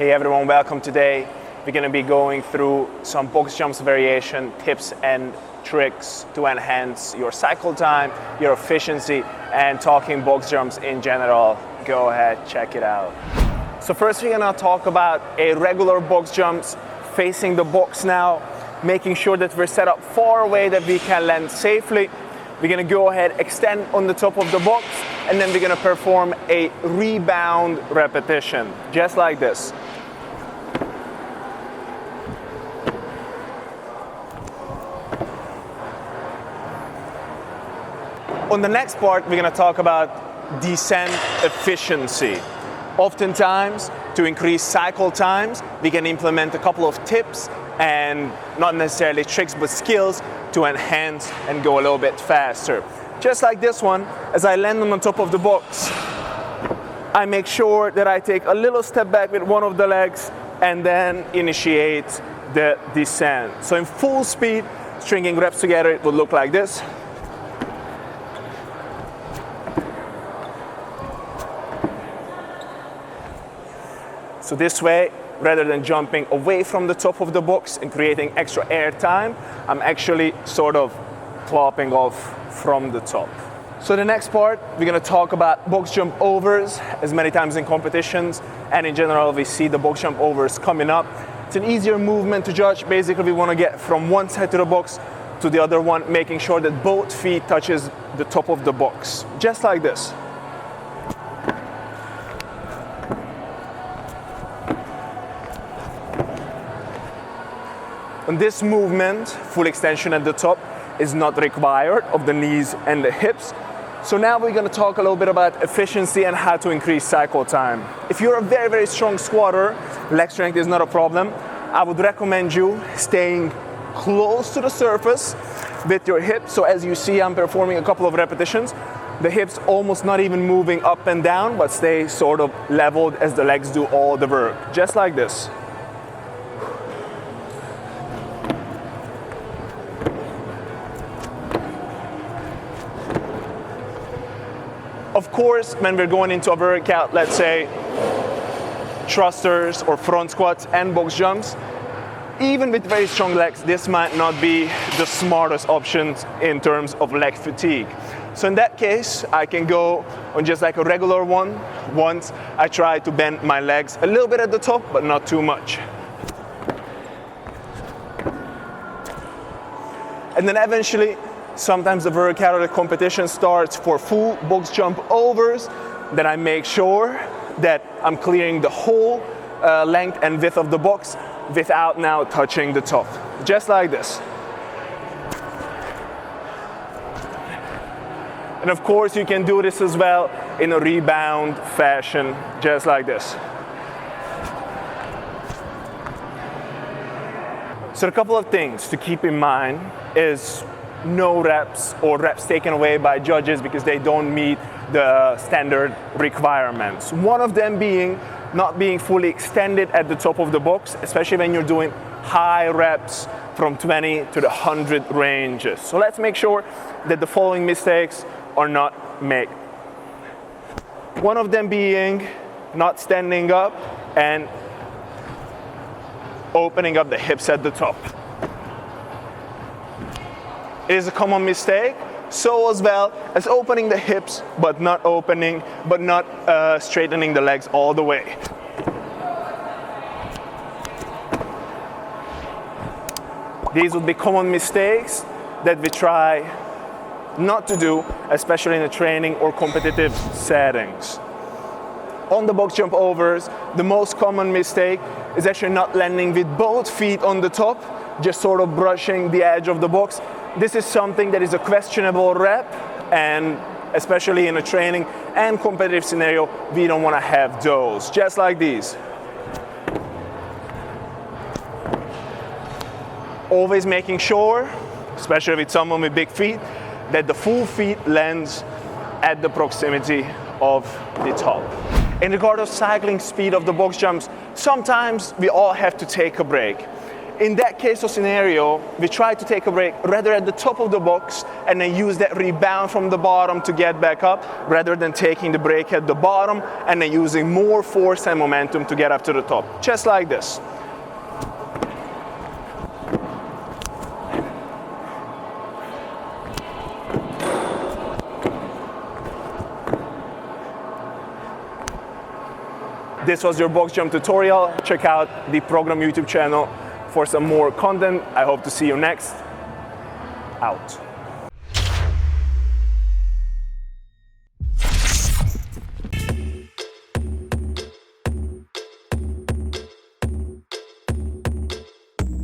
Hey everyone, welcome. Today we're going to be going through some box jumps variation tips and tricks to enhance your cycle time, your efficiency, and talking box jumps in general. Go ahead, check it out. So first we're going to talk about a regular box jumps facing the box now, making sure that we're set up far away that we can land safely. We're going to go ahead, extend on the top of the box, and then we're going to perform a rebound repetition, just like this. On the next part, we're going to talk about descent efficiency. Oftentimes, to increase cycle times, we can implement a couple of tips and not necessarily tricks, but skills to enhance and go a little bit faster. Just like this one, as I land on the top of the box, I make sure that I take a little step back with one of the legs and then initiate the descent. So in full speed, stringing reps together, it would look like this. So this way, rather than jumping away from the top of the box and creating extra air time, I'm actually sort of plopping off from the top. So the next part, we're going to talk about box jump overs. As many times in competitions and in general, we see the box jump overs coming up. It's an easier movement to judge. Basically, we want to get from one side to the box to the other one, making sure that both feet touches the top of the box, just like this. On this movement, full extension at the top is not required of the knees and the hips. So now we're going to talk a little bit about efficiency and how to increase cycle time. If you're a very, very strong squatter, leg strength is not a problem. I would recommend you staying close to the surface with your hips. So as you see, I'm performing a couple of repetitions. The hips almost not even moving up and down, but stay sort of leveled as the legs do all the work, just like this. Of course, when we're going into a workout, let's say thrusters or front squats and box jumps, even with very strong legs, this might not be the smartest options in terms of leg fatigue. So in that case, I can go on just like a regular one. Once I try to bend my legs a little bit at the top, but not too much. And then eventually, sometimes the workout or the competition starts for full box jump overs. Then I make sure that I'm clearing the whole length and width of the box without now touching the top. Just like this. And of course you can do this as well in a rebound fashion, just like this. So a couple of things to keep in mind is no reps or reps taken away by judges because they don't meet the standard requirements. One of them being not being fully extended at the top of the box, especially when you're doing high reps from 20 to the 100 ranges. So let's make sure that the following mistakes are not made. One of them being not standing up and opening up the hips at the top. It is a common mistake, so as well as opening the hips, but not straightening the legs all the way. These would be common mistakes that we try not to do, especially in the training or competitive settings. On the box jump overs, the most common mistake is actually not landing with both feet on the top, just sort of brushing the edge of the box. This is something that is a questionable rep, and especially in a training and competitive scenario, we don't want to have those, just like these. Always making sure, especially with someone with big feet, that the full feet lands at the proximity of the top. In regard of cycling speed of the box jumps, sometimes we all have to take a break. in that case or scenario, we try to take a break rather at the top of the box and then use that rebound from the bottom to get back up, rather than taking the break at the bottom and then using more force and momentum to get up to the top. Just like this. This was your box jump tutorial. Check out the program YouTube channel for some more content. I hope to see you next. Out.